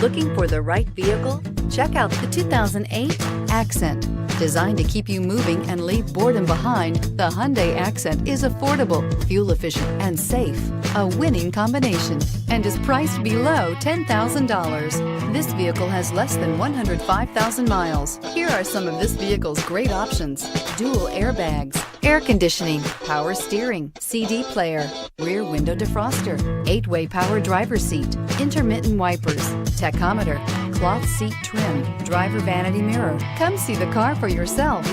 Looking for the right vehicle? Check out the 2008 Accent. Designed to keep you moving and leave boredom behind, the Hyundai Accent is affordable, fuel efficient, and safe. A winning combination, and is priced below $10,000. This vehicle has less than 105,000 miles. Here are some of this vehicle's great options: dual airbags, air conditioning, power steering, CD player, rear window defroster, 8-way power driver seat, intermittent wipers, tachometer, cloth seat trim, driver vanity mirror. Come see the car for yourself.